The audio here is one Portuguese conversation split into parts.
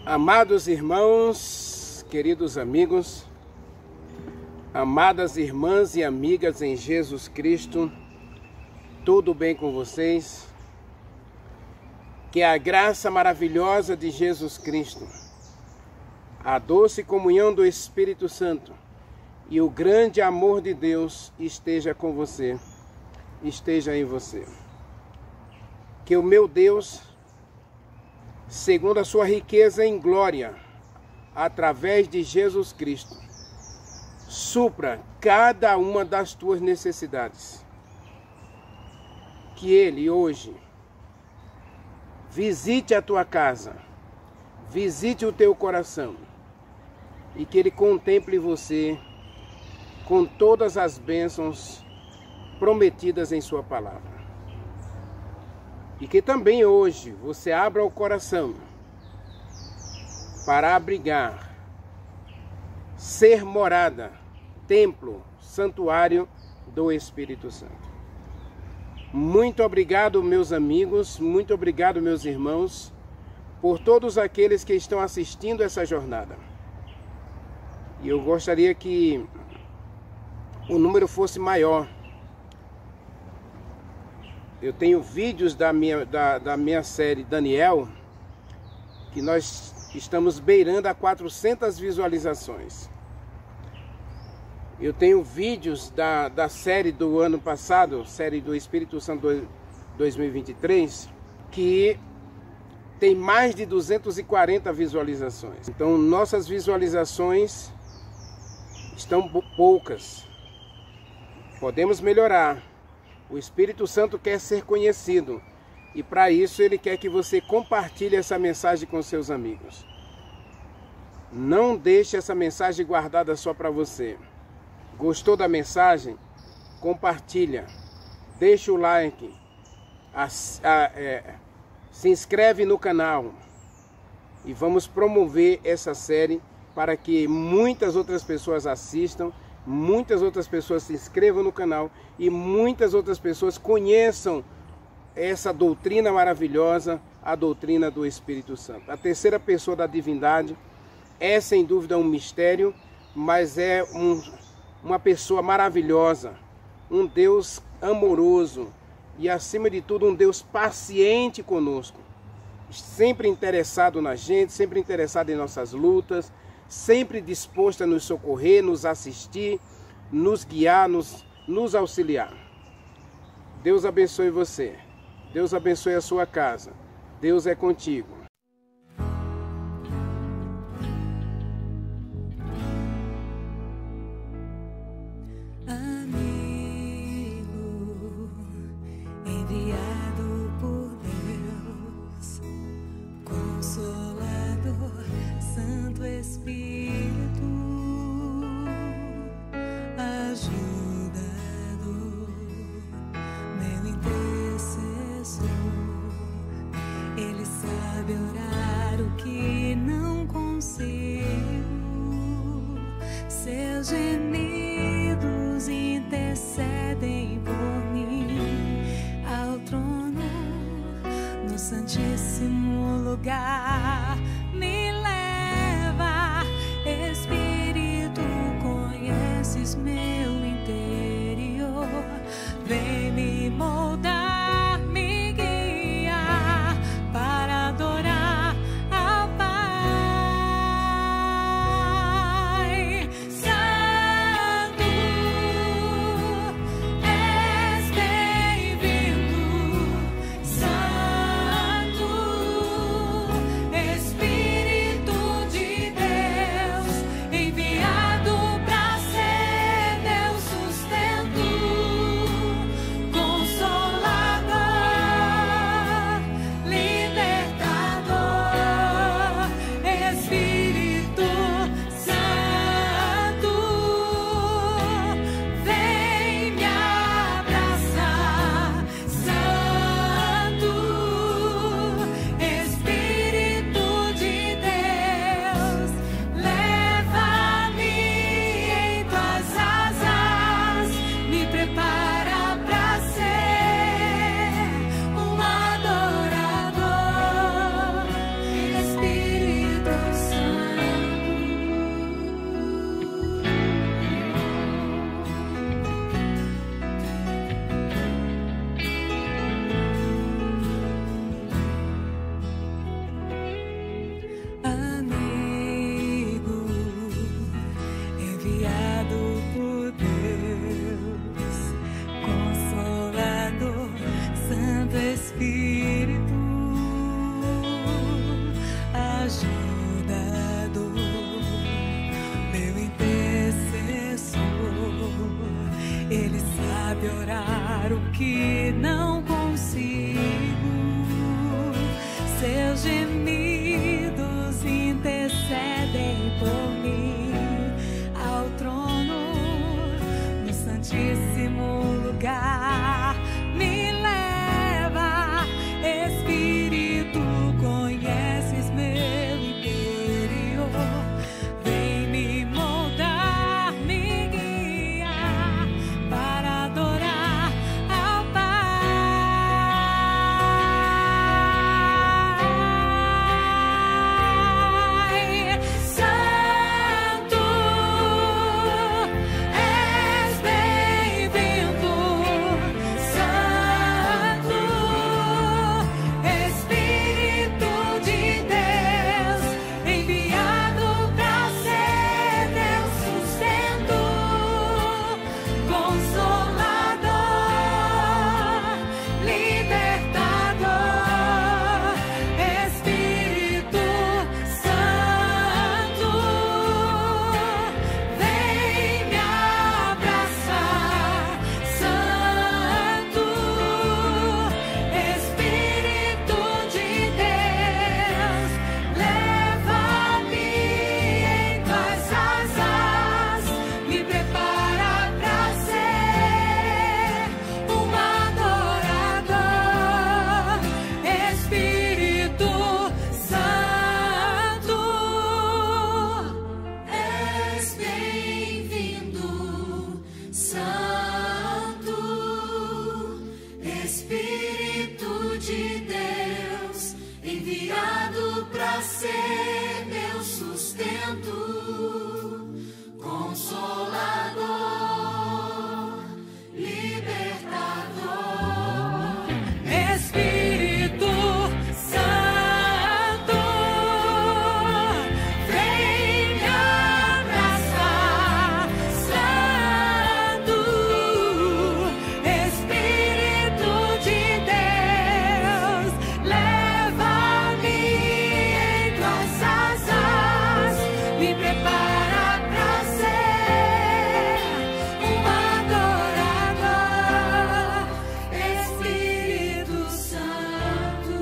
Amados irmãos, queridos amigos, amadas irmãs e amigas em Jesus Cristo, tudo bem com vocês? Que a graça maravilhosa de Jesus Cristo, a doce comunhão do Espírito Santo e o grande amor de Deus esteja com você, esteja em você. Que o meu Deus, segundo a sua riqueza em glória, através de Jesus Cristo, supra cada uma das tuas necessidades. Que Ele hoje visite a tua casa, visite o teu coração e que Ele contemple você com todas as bênçãos prometidas em sua palavra. E que também hoje você abra o coração para abrigar, ser morada, templo, santuário do Espírito Santo. Muito obrigado, meus amigos, muito obrigado, meus irmãos, por todos aqueles que estão assistindo essa jornada. E eu gostaria que o número fosse maior. Eu tenho vídeos da minha série Daniel, que nós estamos beirando a 400 visualizações. Eu tenho vídeos da série do ano passado, série do Espírito Santo 2023, que tem mais de 240 visualizações. Então, nossas visualizações estão poucas. Podemos melhorar. O Espírito Santo quer ser conhecido e para isso Ele quer que você compartilhe essa mensagem com seus amigos. Não deixe essa mensagem guardada só para você. Gostou da mensagem? Compartilha, deixa o like, se inscreve no canal e vamos promover essa série para que muitas outras pessoas assistam, muitas outras pessoas se inscrevam no canal e muitas outras pessoas conheçam essa doutrina maravilhosa, a doutrina do Espírito Santo. A terceira pessoa da divindade é sem dúvida um mistério, mas é uma pessoa maravilhosa, um Deus amoroso e acima de tudo um Deus paciente conosco, sempre interessado na gente, sempre interessado em nossas lutas, sempre disposto a nos socorrer, nos assistir, nos guiar, nos auxiliar. Deus abençoe você. Deus abençoe a sua casa. Deus é contigo. Amigo, enviado por Deus, Consolador, Santo Espírito, ajudador, meu intercessor. Ele sabe orar o que não consigo. Seus gemidos intercedem por mim ao trono, no santíssimo lugar. Me leva, Espírito, conheces meu interior. Vem me moldar, me guiar para adorar ao Pai. Santo, és bem-vindo. Santo, Espírito de Deus, enviado para ser teu sustento. melhorar o que não consigo. Seus gemidos intercedem por mim ao trono, no santíssimo lugar. Me leva, Espírito, conheces meu interior. Vem me moldar, me guiar para adorar ao Pai. Santo, és bem-vindo. Santo, Espírito de Deus, enviado pra ser teu sustento, consolador, libertador. Espírito Santo, vem me abraçar. Santo, Espírito de Deus, leva-me em tuas asas, me prepara pra ser um adorador. Espírito Santo, és bem-vindo. Santo, Espírito de Deus, enviado pra ser meu sustento, consolador, libertador. Espírito Santo, vem me abraçar. Santo, Espírito de Deus, leva-me em tuas asas, me prepara pra ser um adorador. Espírito Santo,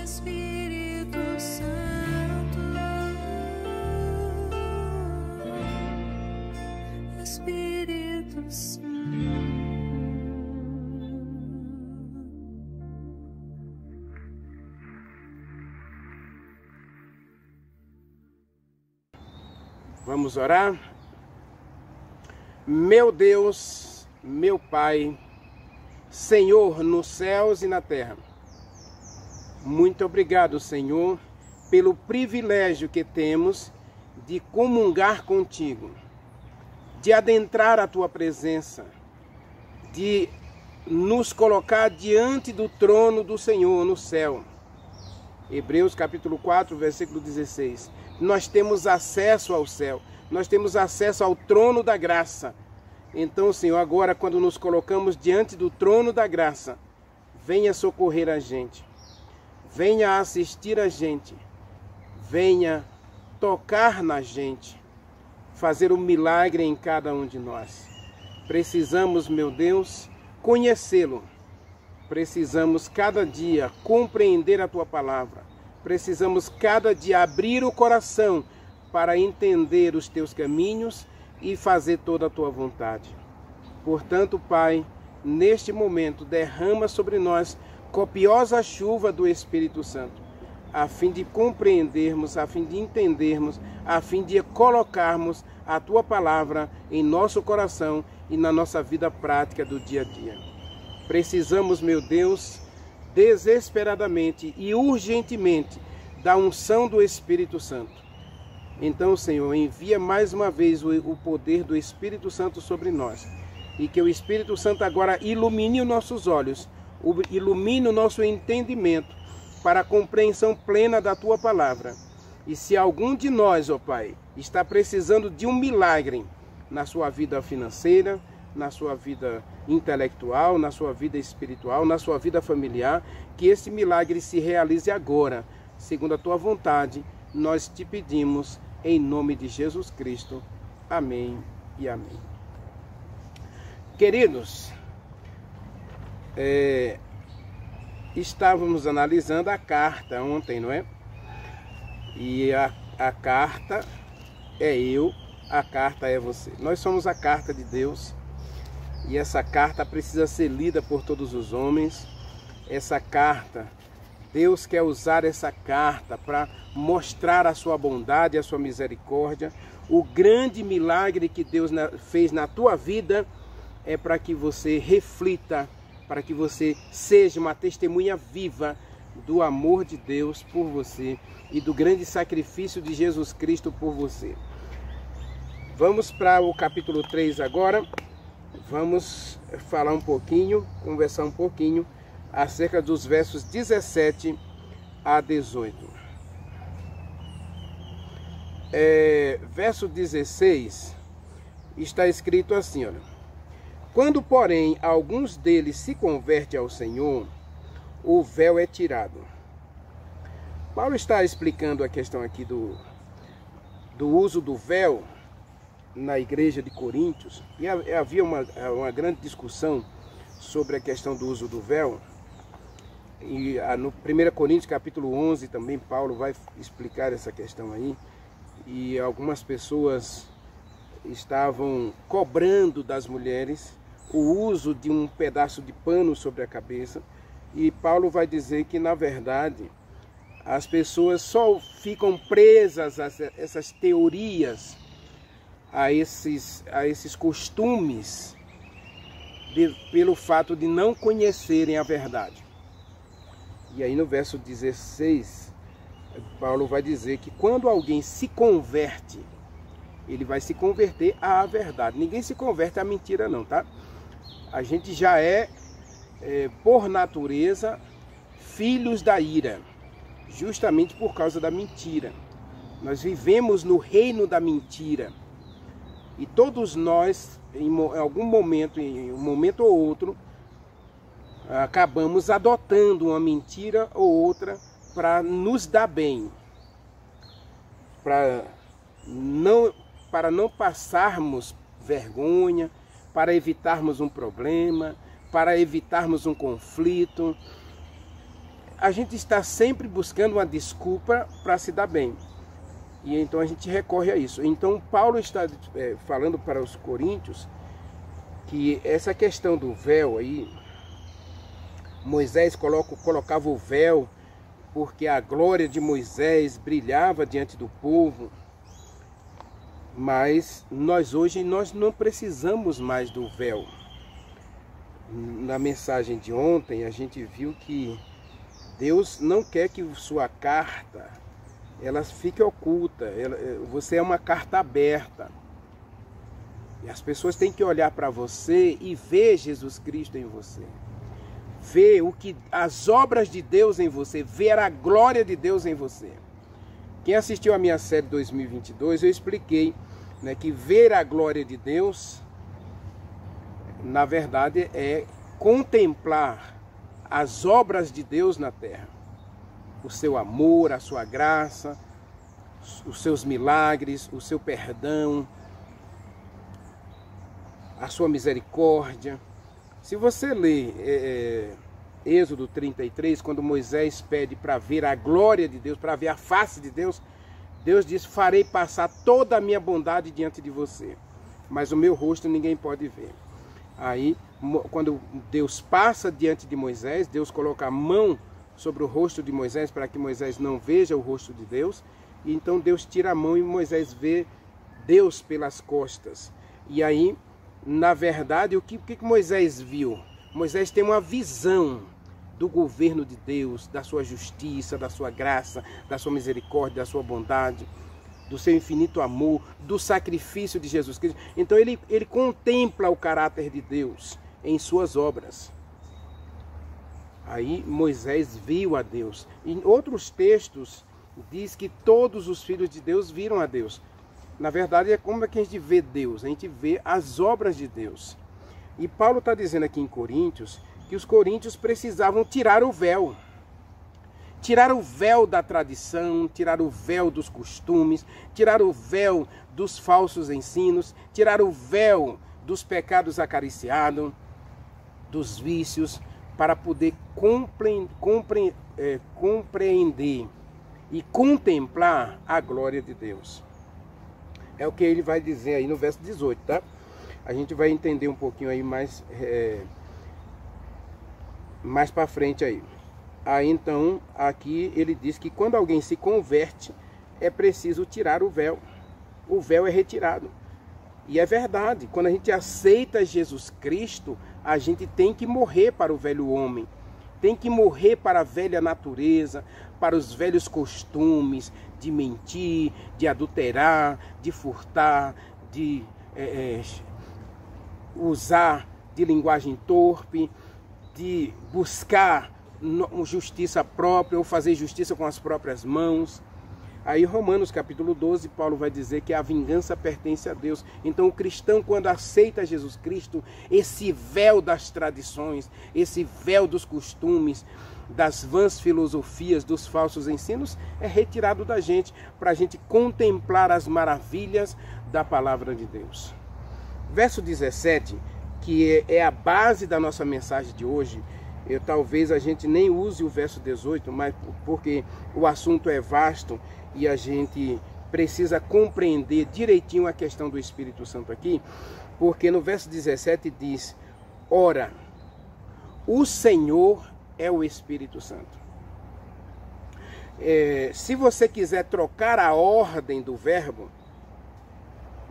Espírito Santo, Espírito Santo. Vamos orar? Meu Deus, meu Pai, Senhor nos céus e na terra, muito obrigado, Senhor, pelo privilégio que temos de comungar contigo, de adentrar a tua presença, de nos colocar diante do trono do Senhor no céu. Hebreus capítulo 4, versículo 16. Nós temos acesso ao céu, nós temos acesso ao trono da graça. Então, Senhor, agora quando nos colocamos diante do trono da graça, venha socorrer a gente, venha assistir a gente, venha tocar na gente, fazer um milagre em cada um de nós. Precisamos, meu Deus, conhecê-lo. Precisamos cada dia compreender a tua palavra. Precisamos cada dia abrir o coração para entender os teus caminhos e fazer toda a tua vontade. Portanto, Pai, neste momento derrama sobre nós copiosa chuva do Espírito Santo, a fim de compreendermos, a fim de entendermos, a fim de colocarmos a tua palavra em nosso coração e na nossa vida prática do dia a dia. Precisamos, meu Deus, desesperadamente e urgentemente da unção do Espírito Santo. Então, Senhor, envia mais uma vez o poder do Espírito Santo sobre nós, e que o Espírito Santo agora ilumine os nossos olhos, ilumine o nosso entendimento para a compreensão plena da tua palavra. E se algum de nós, ó Pai, está precisando de um milagre na sua vida financeira, na sua vida intelectual, na sua vida espiritual, na sua vida familiar, que esse milagre se realize agora, segundo a tua vontade, nós te pedimos em nome de Jesus Cristo. Amém e amém. Queridos, estávamos analisando a carta ontem, não é? E a carta é eu, a carta é você. Nós somos a carta de Deus e essa carta precisa ser lida por todos os homens. Essa carta, Deus quer usar essa carta para mostrar a sua bondade, a sua misericórdia. O grande milagre que Deus fez na tua vida é para que você reflita, para que você seja uma testemunha viva do amor de Deus por você e do grande sacrifício de Jesus Cristo por você. Vamos para o capítulo 3 agora. Vamos falar um pouquinho, conversar um pouquinho acerca dos versos 17 a 18. Verso 16 está escrito assim, olha: quando, porém, alguns deles se convertem ao Senhor, o véu é tirado. Paulo está explicando a questão aqui do uso do véu na igreja de Coríntios, e havia uma grande discussão sobre a questão do uso do véu. E no 1 Coríntios capítulo 11 também Paulo vai explicar essa questão aí. E algumas pessoas estavam cobrando das mulheres o uso de um pedaço de pano sobre a cabeça. E Paulo vai dizer que, na verdade, as pessoas só ficam presas a essas teorias, a esses costumes, pelo fato de não conhecerem a verdade. E aí no verso 16, Paulo vai dizer que quando alguém se converte, ele vai se converter à verdade. Ninguém se converte à mentira não, tá? A gente já por natureza, filhos da ira, justamente por causa da mentira. Nós vivemos no reino da mentira. E todos nós, em algum momento, em um momento ou outro, acabamos adotando uma mentira ou outra para nos dar bem, para não passarmos vergonha, para evitarmos um problema, para evitarmos um conflito. A gente está sempre buscando uma desculpa para se dar bem. E então a gente recorre a isso. Então Paulo está falando para os coríntios que essa questão do véu aí, Moisés colocava o véu porque a glória de Moisés brilhava diante do povo. Mas hoje nós não precisamos mais do véu. Na mensagem de ontem a gente viu que Deus não quer que sua carta ela fique oculta. Você é uma carta aberta. E as pessoas têm que olhar para você e ver Jesus Cristo em você. Ver as obras de Deus em você, ver a glória de Deus em você. Quem assistiu a minha série 2022, eu expliquei, né, que ver a glória de Deus, na verdade, é contemplar as obras de Deus na terra. O seu amor, a sua graça, os seus milagres, o seu perdão, a sua misericórdia. Se você ler Êxodo 33, quando Moisés pede para ver a glória de Deus, para ver a face de Deus, Deus diz: farei passar toda a minha bondade diante de você, mas o meu rosto ninguém pode ver. Aí, quando Deus passa diante de Moisés, Deus coloca a mão sobre o rosto de Moisés para que Moisés não veja o rosto de Deus. E então Deus tira a mão e Moisés vê Deus pelas costas. E aí, na verdade, o que Moisés viu? Moisés tem uma visão do governo de Deus, da sua justiça, da sua graça, da sua misericórdia, da sua bondade, do seu infinito amor, do sacrifício de Jesus Cristo. Então ele contempla o caráter de Deus em suas obras. Aí Moisés viu a Deus. Em outros textos diz que todos os filhos de Deus viram a Deus. Na verdade, como é que a gente vê Deus? A gente vê as obras de Deus. E Paulo está dizendo aqui em Coríntios que os coríntios precisavam tirar o véu. Tirar o véu da tradição, tirar o véu dos costumes, tirar o véu dos falsos ensinos, tirar o véu dos pecados acariciados, dos vícios, para poder compreender e contemplar a glória de Deus. É o que ele vai dizer aí no verso 18, tá? A gente vai entender um pouquinho aí mais para frente aí. Aí então, aqui ele diz que quando alguém se converte, é preciso tirar o véu. O véu é retirado. E é verdade, quando a gente aceita Jesus Cristo, a gente tem que morrer para o velho homem. Tem que morrer para a velha natureza, para os velhos costumes de mentir, de adulterar, de furtar, de usar de linguagem torpe, de buscar justiça própria ou fazer justiça com as próprias mãos. Aí Romanos capítulo 12, Paulo vai dizer que a vingança pertence a Deus. Então o cristão, quando aceita Jesus Cristo, esse véu das tradições, esse véu dos costumes, das vãs filosofias, dos falsos ensinos, é retirado da gente, para a gente contemplar as maravilhas da palavra de Deus. Verso 17, que é a base da nossa mensagem de hoje. Talvez a gente nem use o verso 18, mas porque o assunto é vasto e a gente precisa compreender direitinho a questão do Espírito Santo aqui, porque no verso 17 diz: ora, o Senhor é o Espírito Santo. Se você quiser trocar a ordem do verbo,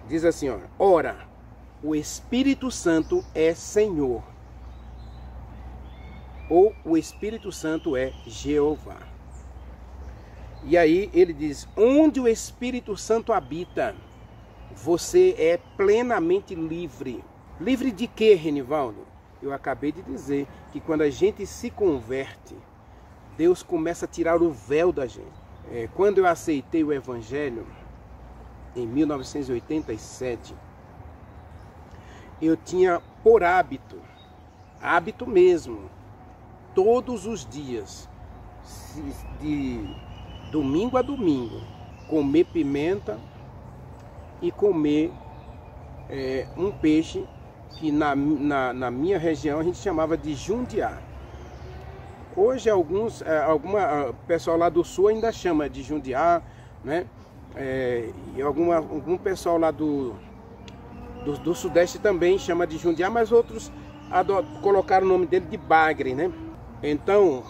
diz assim, ó, ora, o Espírito Santo é Senhor. Ou o Espírito Santo é Jeová. E aí ele diz, onde o Espírito Santo habita, você é plenamente livre. Livre de quê, Renivaldo? Eu acabei de dizer que quando a gente se converte, Deus começa a tirar o véu da gente. Quando eu aceitei o Evangelho, em 1987, eu tinha por hábito mesmo, todos os dias, de domingo a domingo, comer pimenta e comer um peixe que na minha região a gente chamava de jundiá. Hoje algum pessoal lá do sul ainda chama de jundiá, né? E algum pessoal lá do sudeste também chama de jundiá, mas outros colocaram o nome dele de bagre, né? Então,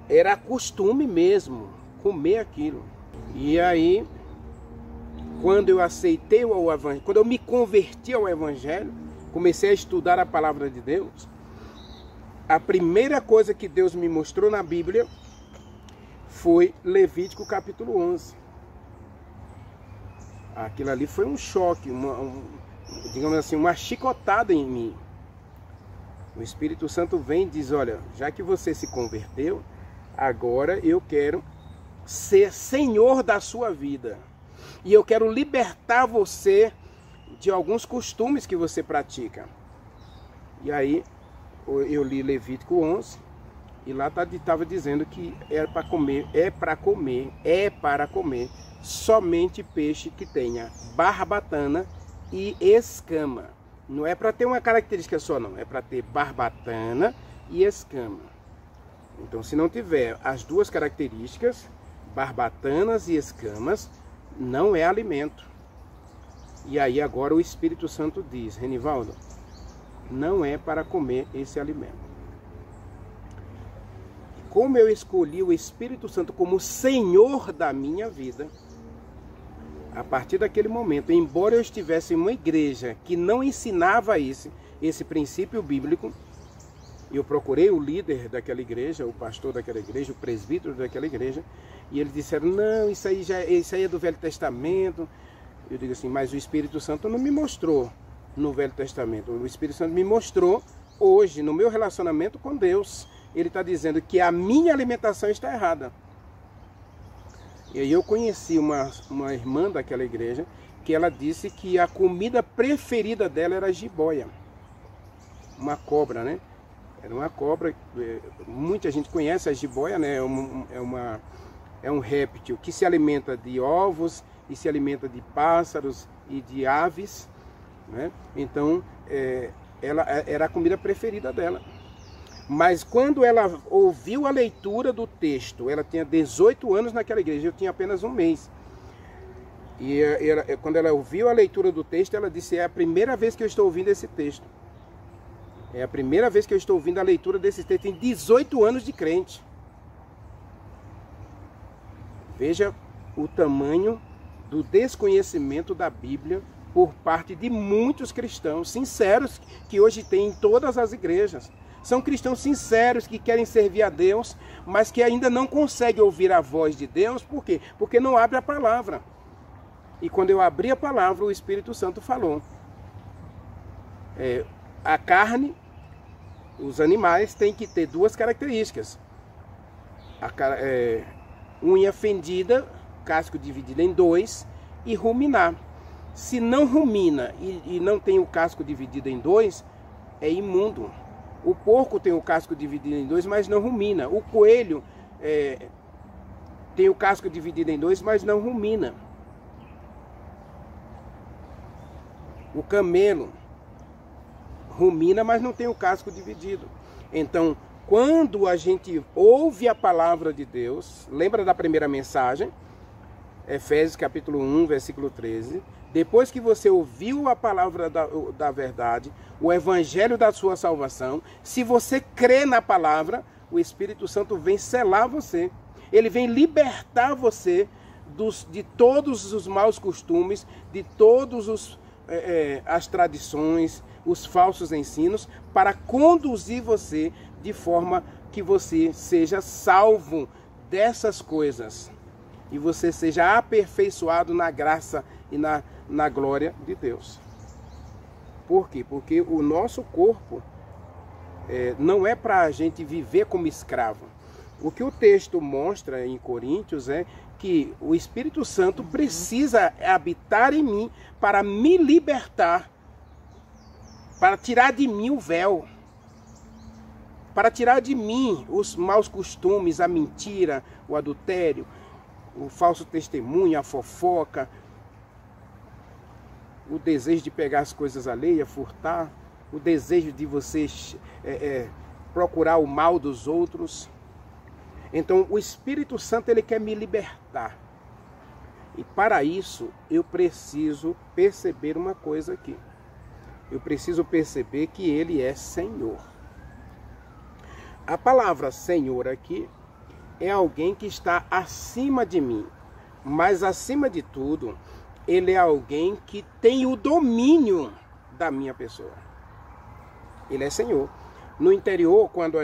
era costume mesmo comer aquilo. E aí, quando eu aceitei o Evangelho, quando eu me converti ao Evangelho, comecei a estudar a palavra de Deus, a primeira coisa que Deus me mostrou na Bíblia foi Levítico capítulo 11. Aquilo ali foi um choque, digamos assim, uma chicotada em mim. O Espírito Santo vem e diz, olha, já que você se converteu, agora eu quero ser Senhor da sua vida. E eu quero libertar você de alguns costumes que você pratica. E aí eu li Levítico 11 e lá estava dizendo que é para comer somente peixe que tenha barbatana e escama. Não é para ter uma característica só, não. É para ter barbatana e escama. Então, se não tiver as duas características, barbatanas e escamas, não é alimento. E aí agora o Espírito Santo diz, Renivaldo, não é para comer esse alimento. Como eu escolhi o Espírito Santo como Senhor da minha vida, a partir daquele momento, embora eu estivesse em uma igreja que não ensinava esse princípio bíblico, eu procurei o líder daquela igreja, o pastor daquela igreja, o presbítero daquela igreja, e eles disseram, não, isso aí é do Velho Testamento. Eu digo assim, mas o Espírito Santo não me mostrou no Velho Testamento. O Espírito Santo me mostrou hoje, no meu relacionamento com Deus. Ele está dizendo que a minha alimentação está errada. E aí eu conheci uma irmã daquela igreja, que ela disse que a comida preferida dela era jiboia. Uma cobra, né? Era uma cobra, muita gente conhece a jiboia, né? É um réptil que se alimenta de ovos e se alimenta de pássaros e de aves, né? Então, ela era a comida preferida dela. Mas quando ela ouviu a leitura do texto, ela tinha 18 anos naquela igreja, eu tinha apenas um mês. E quando ela ouviu a leitura do texto, ela disse: é a primeira vez que eu estou ouvindo esse texto. É a primeira vez que eu estou ouvindo a leitura desse texto em 18 anos de crente. Veja o tamanho do desconhecimento da Bíblia por parte de muitos cristãos sinceros que hoje tem em todas as igrejas. São cristãos sinceros que querem servir a Deus, mas que ainda não conseguem ouvir a voz de Deus. Por quê? Porque não abre a palavra. E quando eu abri a palavra, o Espírito Santo falou. A carne, os animais têm que ter duas características. Unha fendida, casco dividido em dois, e ruminar. Se não rumina e não tem o casco dividido em dois, é imundo. O porco tem o casco dividido em dois, mas não rumina. O coelho tem o casco dividido em dois, mas não rumina. O camelo rumina, mas não tem o casco dividido. Então, quando a gente ouve a palavra de Deus, lembra da primeira mensagem? Efésios capítulo 1, versículo 13. Depois que você ouviu a palavra da verdade, o evangelho da sua salvação, se você crê na palavra, o Espírito Santo vem selar você. Ele vem libertar você de todos os maus costumes, de todos as tradições, os falsos ensinos, para conduzir você de forma que você seja salvo dessas coisas e você seja aperfeiçoado na graça e na glória de Deus. Por quê? Porque o nosso corpo não é para a gente viver como escravo. O que o texto mostra em Coríntios é que o Espírito Santo precisa habitar em mim para me libertar, para tirar de mim o véu, para tirar de mim os maus costumes, a mentira, o adultério, o falso testemunho, a fofoca, o desejo de pegar as coisas alheias, furtar, o desejo de você procurar o mal dos outros. Então, o Espírito Santo, ele quer me libertar. E para isso, eu preciso perceber uma coisa aqui. Eu preciso perceber que ele é Senhor. A palavra Senhor aqui é alguém que está acima de mim. Mas, acima de tudo, ele é alguém que tem o domínio da minha pessoa. Ele é Senhor. No interior, quando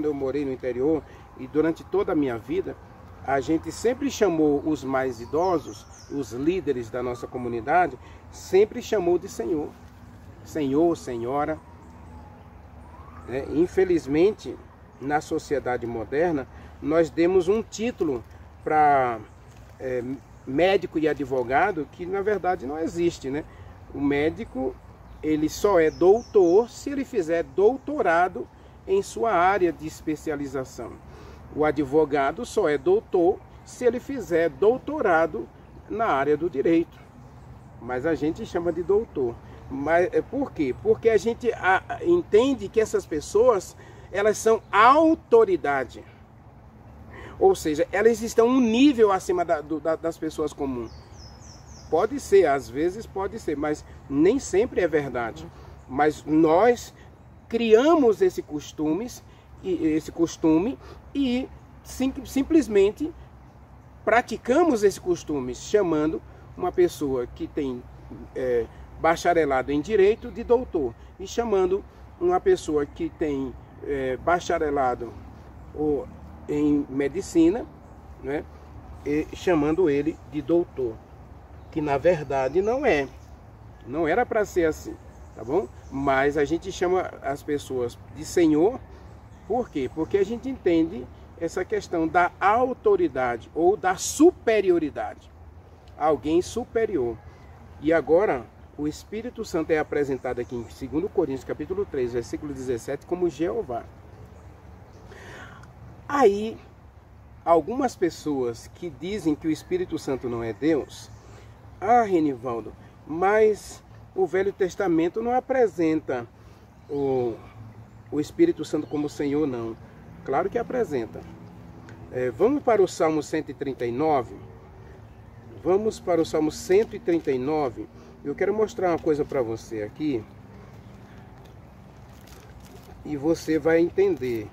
eu morei no interior, e durante toda a minha vida, a gente sempre chamou os mais idosos, os líderes da nossa comunidade, sempre chamou de Senhor. Senhor, Senhora. Infelizmente, na sociedade moderna, nós demos um título para médico e advogado que, na verdade, não existe, né? O médico, ele só é doutor se ele fizer doutorado em sua área de especialização. O advogado só é doutor se ele fizer doutorado na área do direito. Mas a gente chama de doutor. Mas por quê? Porque a gente entende que essas pessoas, elas são autoridade. Ou seja, elas estão um nível acima das pessoas comuns. Pode ser, às vezes pode ser, mas nem sempre é verdade. Mas nós criamos esse costume e simplesmente praticamos esse costume, chamando uma pessoa que tem bacharelado em direito de doutor, e chamando uma pessoa que tem bacharelado em medicina, né, e chamando ele de doutor, que na verdade não era para ser assim, tá bom? Mas a gente chama as pessoas de Senhor. Por quê? Porque a gente entende essa questão da autoridade ou da superioridade. Alguém superior. E agora, o Espírito Santo é apresentado aqui em 2 Coríntios capítulo 3, versículo 17, como Jeová. Aí, algumas pessoas que dizem que o Espírito Santo não é Deus, Renivaldo, mas o Velho Testamento não apresenta o Espírito Santo como Senhor, não. Claro que apresenta. Vamos para o Salmo 139. Vamos para o Salmo 139. Eu quero mostrar uma coisa para você aqui. E você vai entender.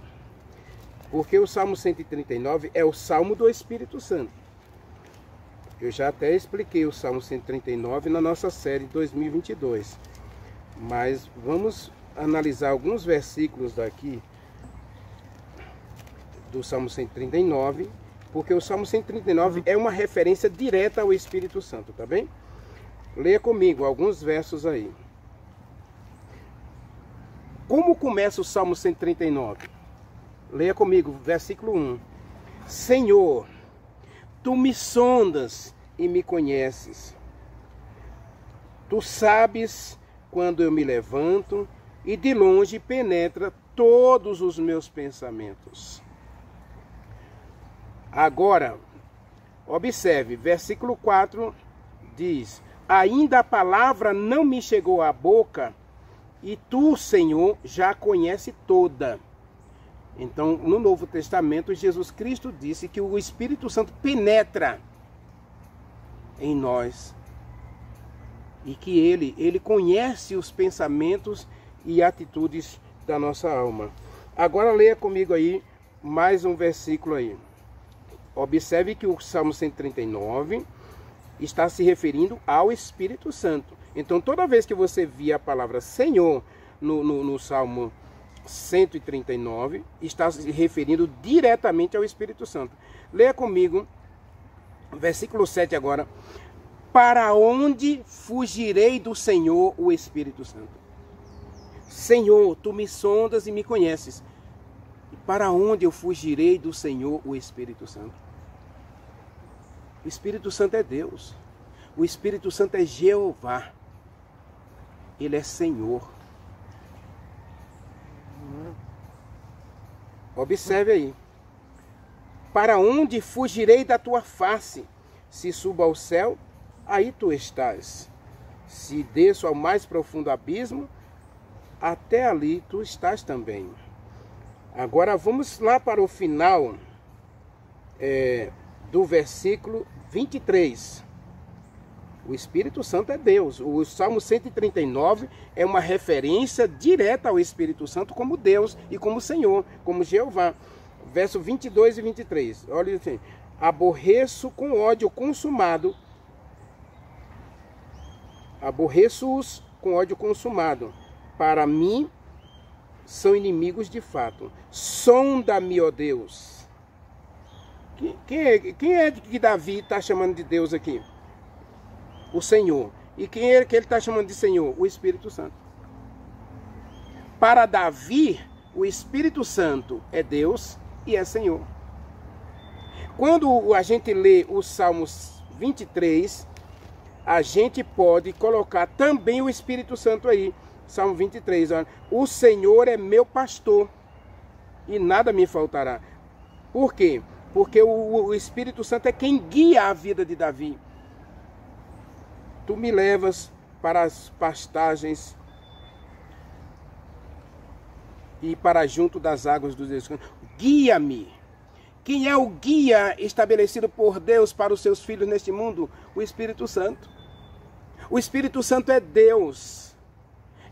Porque o Salmo 139 é o Salmo do Espírito Santo. Eu já até expliquei o Salmo 139 na nossa série 2022. Mas vamos analisar alguns versículos daqui do Salmo 139, porque o Salmo 139 é uma referência direta ao Espírito Santo, tá bem? Leia comigo alguns versos aí. Como começa o Salmo 139? Leia comigo, versículo 1. Senhor, tu me sondas e me conheces. Tu sabes quando eu me levanto e de longe penetra todos os meus pensamentos. Agora, observe, versículo 4 diz: ainda a palavra não me chegou à boca, e tu, Senhor, já a conhece toda. Então, no Novo Testamento, Jesus Cristo disse que o Espírito Santo penetra em nós. E que ele conhece os pensamentos e atitudes da nossa alma. Agora leia comigo aí mais um versículo aí. Observe que o Salmo 139 está se referindo ao Espírito Santo. Então, toda vez que você vê a palavra Senhor no Salmo 139, está se referindo diretamente ao Espírito Santo. Leia comigo, versículo 7 agora. Para onde fugirei do Senhor, o Espírito Santo? Senhor, tu me sondas e me conheces. E para onde eu fugirei do Senhor, o Espírito Santo? O Espírito Santo é Deus. O Espírito Santo é Jeová. Ele é Senhor. Observe aí. Para onde fugirei da tua face? Se subo ao céu, aí tu estás. Se desço ao mais profundo abismo, até ali tu estás também. Agora vamos lá para o final do versículo 23. O Espírito Santo é Deus. O Salmo 139 é uma referência direta ao Espírito Santo como Deus e como Senhor, como Jeová. Verso 22 e 23. Olha assim. Aborreço com ódio consumado. Aborreço-os com ódio consumado. Para mim, são inimigos de fato. Sonda-me, ó Deus. Quem é que Davi está chamando de Deus aqui? O Senhor. E quem é que ele está chamando de Senhor? O Espírito Santo. Para Davi, o Espírito Santo é Deus e é Senhor. Quando a gente lê o Salmos 23, a gente pode colocar também o Espírito Santo aí. Salmo 23, olha. O Senhor é meu pastor e nada me faltará. Por quê? Porque o Espírito Santo é quem guia a vida de Davi. Tu me levas para as pastagens e para junto das águas do descanso. Guia-me. Quem é o guia estabelecido por Deus para os seus filhos neste mundo? O Espírito Santo. O Espírito Santo é Deus.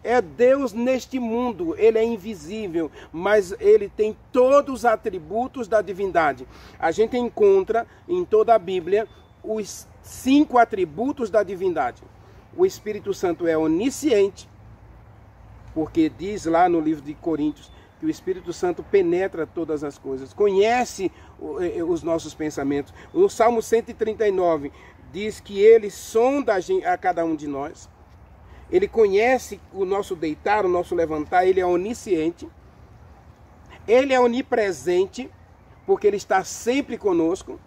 É Deus neste mundo. Ele é invisível, mas ele tem todos os atributos da divindade. A gente encontra em toda a Bíblia os 5 atributos da divindade. O Espírito Santo é onisciente, porque diz lá no livro de Coríntios que o Espírito Santo penetra todas as coisas, conhece os nossos pensamentos. O Salmo 139 diz que ele sonda a cada um de nós. Ele conhece o nosso deitar, o nosso levantar. Ele é onisciente. Ele é onipresente, porque ele está sempre conosco.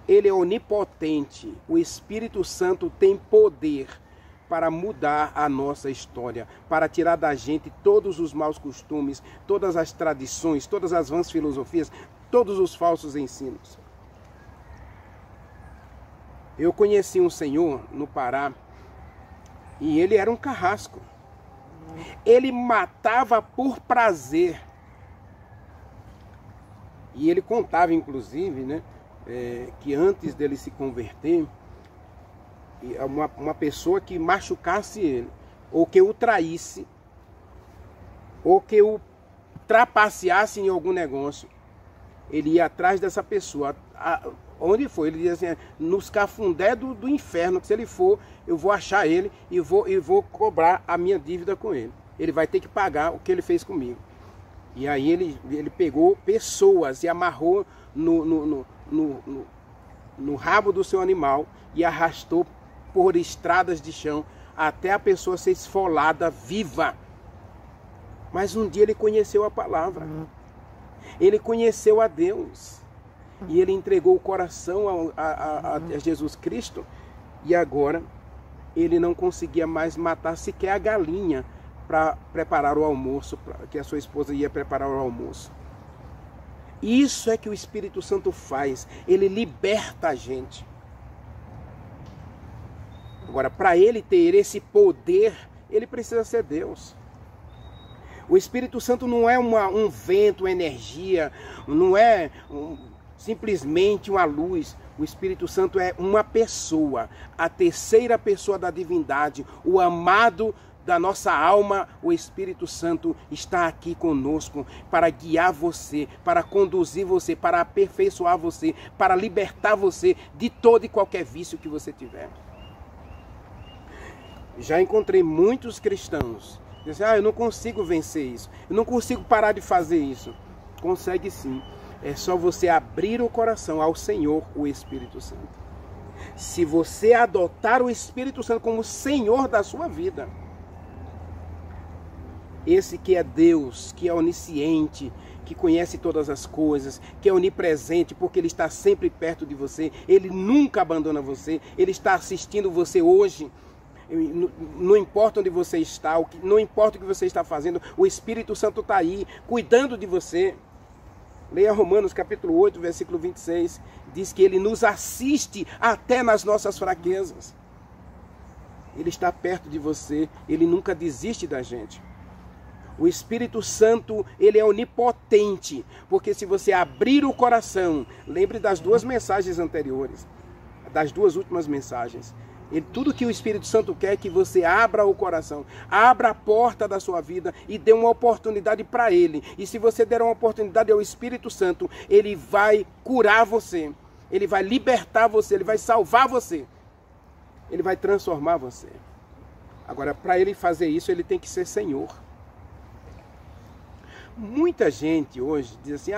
Ele é onipotente. O Espírito Santo tem poder. para mudar a nossa história, para tirar da gente todos os maus costumes, todas as tradições, todas as vãs filosofias, todos os falsos ensinos. Eu conheci um senhor no Pará e ele era um carrasco. Ele matava por prazer. E ele contava, inclusive, né, que antes dele se converter, uma pessoa que machucasse ele, ou que o traísse, ou que o trapaceasse em algum negócio, ele ia atrás dessa pessoa. Onde foi? Ele dizia assim, nos cafundé do inferno, que se ele for, eu vou achar ele e vou cobrar a minha dívida com ele. Ele vai ter que pagar o que ele fez comigo. E aí ele pegou pessoas e amarrou no rabo do seu animal e arrastou por estradas de chão até a pessoa ser esfolada viva. Mas um dia ele conheceu a palavra. Ele conheceu a Deus. E ele entregou o coração a Jesus Cristo. E agora ele não conseguia mais matar sequer a galinha para preparar o almoço, que a sua esposa ia preparar o almoço. Isso é que o Espírito Santo faz. Ele liberta a gente. Agora, para ele ter esse poder, ele precisa ser Deus. O Espírito Santo não é um vento, uma energia, não é simplesmente uma luz. O Espírito Santo é uma pessoa, a terceira pessoa da divindade, o amado da nossa alma. O Espírito Santo está aqui conosco para guiar você, para conduzir você, para aperfeiçoar você, para libertar você de todo e qualquer vício que você tiver. Já encontrei muitos cristãos que dizem, eu não consigo vencer isso, eu não consigo parar de fazer isso. Consegue sim. É só você abrir o coração ao Senhor, o Espírito Santo. Se você adotar o Espírito Santo como Senhor da sua vida, esse que é Deus, que é onisciente, que conhece todas as coisas, que é onipresente, porque Ele está sempre perto de você, Ele nunca abandona você, Ele está assistindo você hoje. Não importa onde você está, não importa o que você está fazendo, o Espírito Santo está aí, cuidando de você. Leia Romanos capítulo 8, versículo 26, diz que Ele nos assiste até nas nossas fraquezas. Ele está perto de você, Ele nunca desiste da gente. O Espírito Santo, Ele é onipotente, porque se você abrir o coração, lembre das duas mensagens anteriores, das duas últimas mensagens, tudo que o Espírito Santo quer é que você abra o coração, abra a porta da sua vida e dê uma oportunidade para Ele. E se você der uma oportunidade ao Espírito Santo, Ele vai curar você, Ele vai libertar você, Ele vai salvar você, Ele vai transformar você. Agora, para Ele fazer isso, Ele tem que ser Senhor. Muita gente hoje diz assim,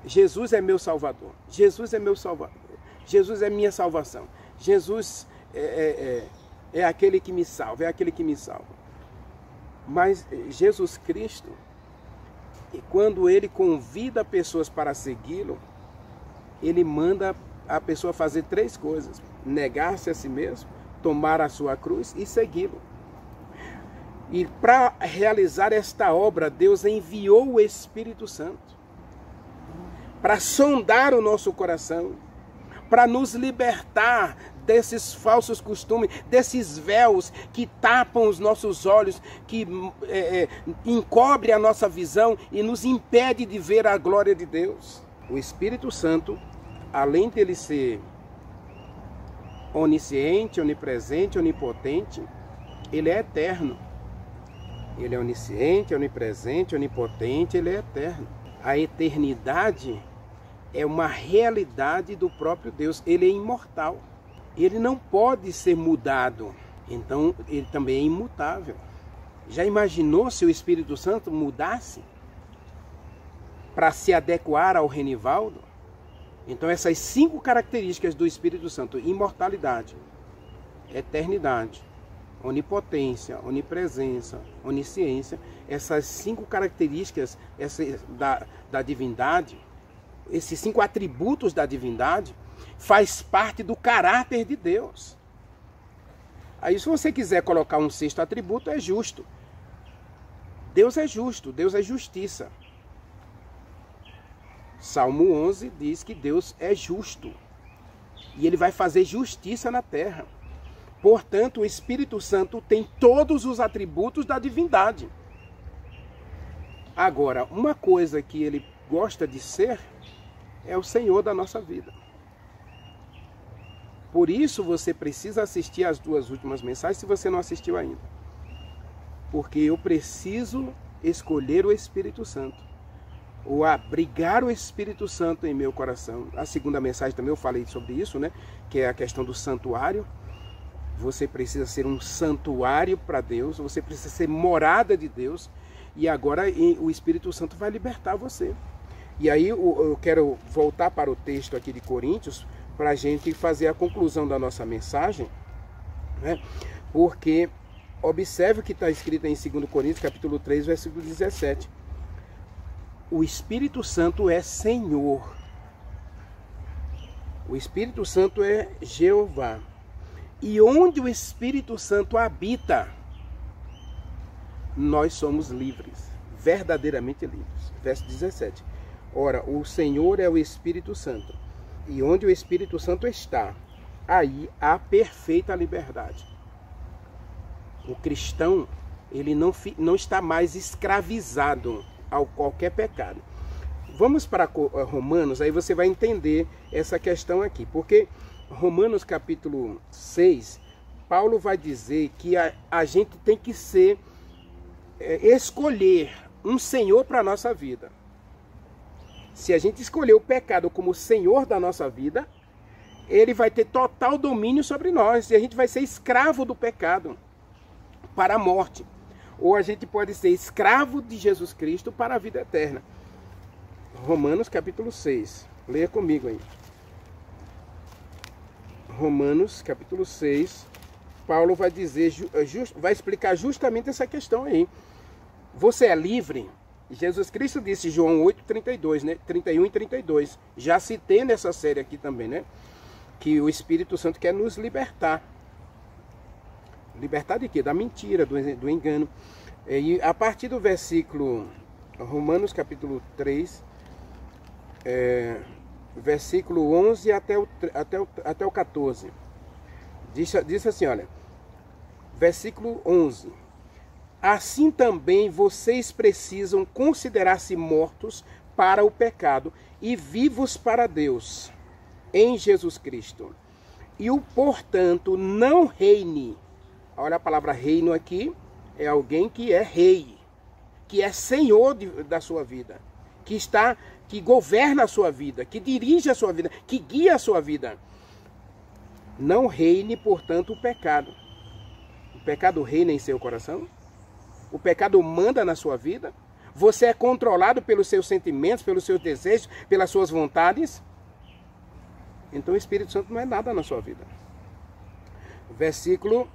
Jesus é meu Salvador, Jesus é meu Salvador, Jesus é minha salvação. Jesus é aquele que me salva, é aquele que me salva. Mas Jesus Cristo, quando Ele convida pessoas para segui-lo, Ele manda a pessoa fazer três coisas: negar-se a si mesmo, tomar a sua cruz e segui-lo. E para realizar esta obra, Deus enviou o Espírito Santo para sondar o nosso coração, para nos libertar desses falsos costumes, desses véus que tapam os nossos olhos, que encobre a nossa visão e nos impede de ver a glória de Deus. O Espírito Santo, além de ele ser onisciente, onipresente, onipotente, ele é eterno. Ele é onisciente, onipresente, onipotente, ele é eterno. A eternidade é uma realidade do próprio Deus. Ele é imortal. Ele não pode ser mudado. Então, ele também é imutável. Já imaginou se o Espírito Santo mudasse para se adequar ao Renivaldo? Então, essas 5 características do Espírito Santo: imortalidade, eternidade, onipotência, onipresença, onisciência, essas 5 características da divindade, esses 5 atributos da divindade, faz parte do caráter de Deus. Aí se você quiser colocar um sexto atributo, é justo. Deus é justo, Deus é justiça. Salmo 11 diz que Deus é justo. E Ele vai fazer justiça na terra. Portanto, o Espírito Santo tem todos os atributos da divindade. Agora, uma coisa que Ele gosta de ser é o Senhor da nossa vida. Por isso você precisa assistir as 2 últimas mensagens se você não assistiu ainda. Porque eu preciso escolher o Espírito Santo. Ou abrigar o Espírito Santo em meu coração. A segunda mensagem também eu falei sobre isso, né? Que é a questão do santuário. Você precisa ser um santuário para Deus. Você precisa ser morada de Deus. E agora o Espírito Santo vai libertar você. E aí eu quero voltar para o texto aqui de Coríntios para a gente fazer a conclusão da nossa mensagem, né? Porque observe o que está escrito em 2 Coríntios, capítulo 3, versículo 17. O Espírito Santo é Senhor. O Espírito Santo é Jeová. E onde o Espírito Santo habita, nós somos livres, verdadeiramente livres. Verso 17. Ora, o Senhor é o Espírito Santo. E onde o Espírito Santo está, aí há perfeita liberdade. O cristão, ele não está mais escravizado a qualquer pecado. Vamos para Romanos, aí você vai entender essa questão aqui. Porque Romanos capítulo 6, Paulo vai dizer que a gente tem que escolher um Senhor para a nossa vida. Se a gente escolher o pecado como Senhor da nossa vida, ele vai ter total domínio sobre nós. E a gente vai ser escravo do pecado para a morte. Ou a gente pode ser escravo de Jesus Cristo para a vida eterna. Romanos capítulo 6. Leia comigo aí. Romanos capítulo 6. Paulo vai dizer, vai explicar justamente essa questão aí. Você é livre? Jesus Cristo disse, João 8, 32, né? 31 e 32. Já citei nessa série aqui também, né? Que o Espírito Santo quer nos libertar. Libertar de quê? Da mentira, do engano. E a partir do versículo, Romanos capítulo 3, versículo 11 até o 14. Diz assim, olha. Versículo 11. Assim também vocês precisam considerar-se mortos para o pecado e vivos para Deus, em Jesus Cristo. E o portanto não reine. Olha a palavra reino aqui, é alguém que é rei, que é senhor da sua vida, que governa a sua vida, que dirige a sua vida, que guia a sua vida. Não reine, portanto, o pecado. O pecado reina em seu coração? O pecado manda na sua vida? Você é controlado pelos seus sentimentos, pelos seus desejos, pelas suas vontades? Então o Espírito Santo não é nada na sua vida. Versículo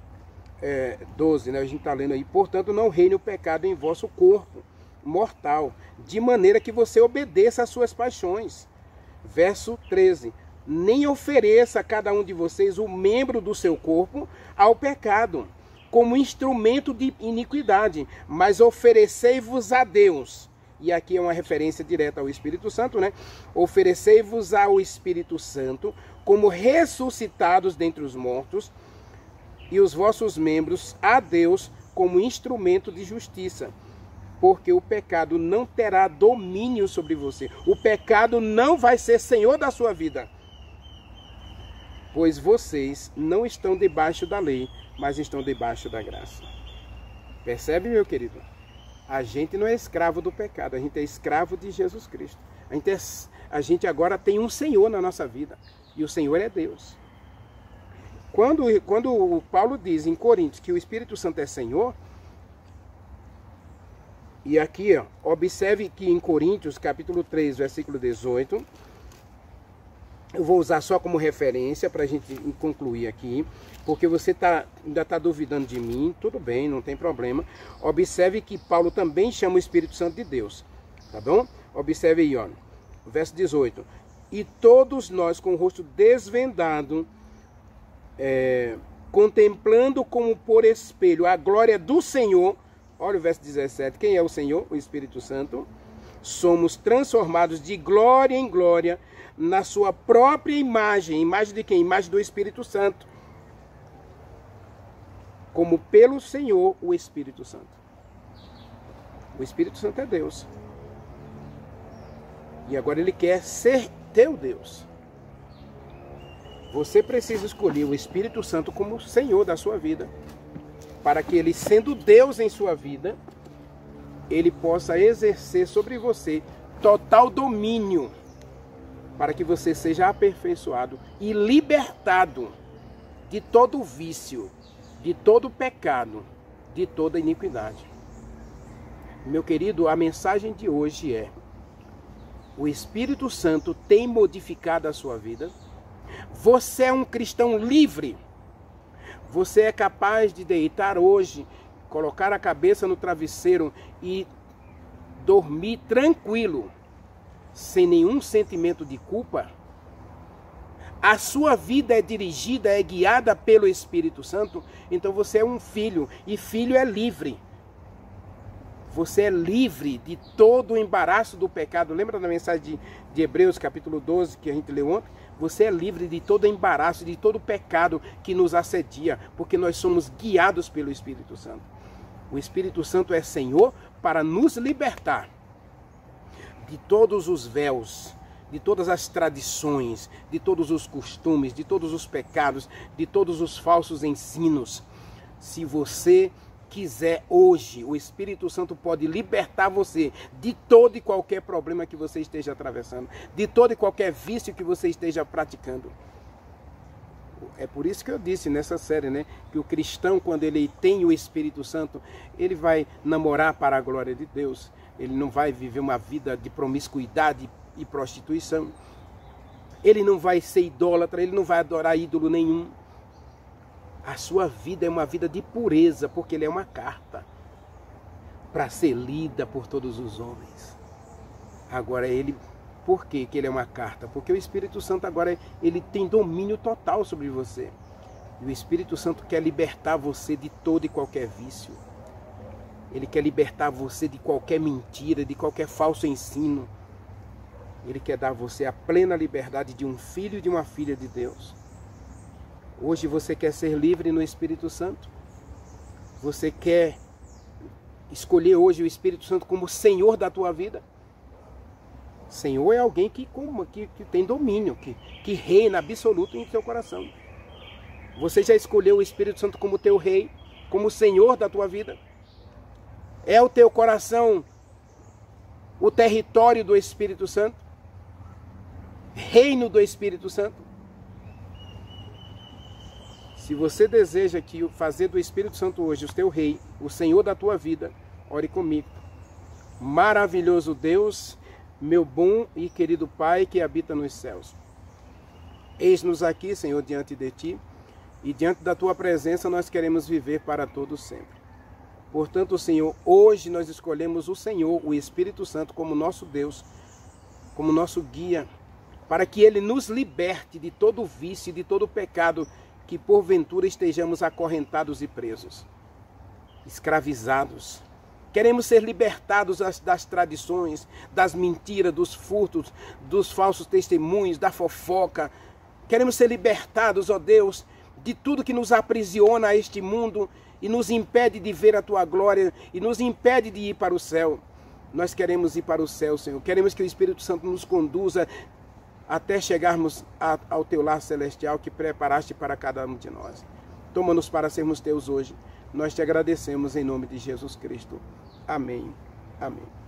12, né? A gente está lendo aí. Portanto, não reine o pecado em vosso corpo mortal, de maneira que você obedeça às suas paixões. Verso 13. Nem ofereça a cada um de vocês o membro do seu corpo ao pecado, como instrumento de iniquidade, mas oferecei-vos a Deus. E aqui é uma referência direta ao Espírito Santo, né? Oferecei-vos ao Espírito Santo como ressuscitados dentre os mortos, e os vossos membros a Deus como instrumento de justiça. Porque o pecado não terá domínio sobre você. O pecado não vai ser senhor da sua vida. Pois vocês não estão debaixo da lei, mas estão debaixo da graça. Percebe, meu querido? A gente não é escravo do pecado, a gente é escravo de Jesus Cristo. A gente agora tem um Senhor na nossa vida, e o Senhor é Deus. Quando o Paulo diz em Coríntios que o Espírito Santo é Senhor, e aqui, ó, observe que em Coríntios, capítulo 3, versículo 18, eu vou usar só como referência para a gente concluir aqui, porque você ainda está duvidando de mim, tudo bem, não tem problema. Observe que Paulo também chama o Espírito Santo de Deus, tá bom? Observe aí, ó, verso 18. E todos nós com o rosto desvendado, contemplando como por espelho a glória do Senhor. Olha o verso 17. Quem é o Senhor? O Espírito Santo. Somos transformados de glória em glória na sua própria imagem. Imagem de quem? Imagem do Espírito Santo. Como pelo Senhor, o Espírito Santo. O Espírito Santo é Deus. E agora ele quer ser teu Deus. Você precisa escolher o Espírito Santo como Senhor da sua vida, para que ele, sendo Deus em sua vida, ele possa exercer sobre você total domínio, para que você seja aperfeiçoado e libertado de todo vício, de todo pecado, de toda iniquidade. Meu querido, a mensagem de hoje é: o Espírito Santo tem modificado a sua vida. Você é um cristão livre. Você é capaz de deitar hoje, colocar a cabeça no travesseiro e dormir tranquilo, sem nenhum sentimento de culpa. A sua vida é dirigida, é guiada pelo Espírito Santo. Então você é um filho, e filho é livre. Você é livre de todo o embaraço do pecado. Lembra da mensagem de Hebreus, capítulo 12, que a gente leu ontem? Você é livre de todo o embaraço, de todo o pecado que nos assedia, porque nós somos guiados pelo Espírito Santo. O Espírito Santo é Senhor para nos libertar de todos os véus, de todas as tradições, de todos os costumes, de todos os pecados, de todos os falsos ensinos. Se você quiser hoje, o Espírito Santo pode libertar você de todo e qualquer problema que você esteja atravessando, de todo e qualquer vício que você esteja praticando. É por isso que eu disse nessa série, né, que o cristão, quando ele tem o Espírito Santo, ele vai namorar para a glória de Deus. Ele não vai viver uma vida de promiscuidade e prostituição. Ele não vai ser idólatra, ele não vai adorar ídolo nenhum. A sua vida é uma vida de pureza, porque ele é uma carta para ser lida por todos os homens. Agora por que ele é uma carta? Porque o Espírito Santo agora ele tem domínio total sobre você. E o Espírito Santo quer libertar você de todo e qualquer vício. Ele quer libertar você de qualquer mentira, de qualquer falso ensino. Ele quer dar a você a plena liberdade de um filho e de uma filha de Deus. Hoje você quer ser livre no Espírito Santo? Você quer escolher hoje o Espírito Santo como Senhor da tua vida? Senhor é alguém que tem domínio, que reina absoluto em seu coração. Você já escolheu o Espírito Santo como teu rei, como Senhor da tua vida? É o teu coração o território do Espírito Santo? Reino do Espírito Santo? Se você deseja fazer do Espírito Santo hoje o teu rei, o Senhor da tua vida, ore comigo. Maravilhoso Deus, meu bom e querido Pai que habita nos céus. Eis-nos aqui, Senhor, diante de Ti, e diante da Tua presença nós queremos viver para todo sempre. Portanto, Senhor, hoje nós escolhemos o Senhor, o Espírito Santo, como nosso Deus, como nosso guia, para que Ele nos liberte de todo vício, de todo pecado, que porventura estejamos acorrentados e presos, escravizados. Queremos ser libertados das tradições, das mentiras, dos furtos, dos falsos testemunhos, da fofoca. Queremos ser libertados, ó Deus, de tudo que nos aprisiona a este mundo e nos impede de ver a Tua glória e nos impede de ir para o céu. Nós queremos ir para o céu, Senhor. Queremos que o Espírito Santo nos conduza até chegarmos ao Teu lar celestial que preparaste para cada um de nós. Toma-nos para sermos Teus hoje. Nós Te agradecemos em nome de Jesus Cristo. Amém. Amém.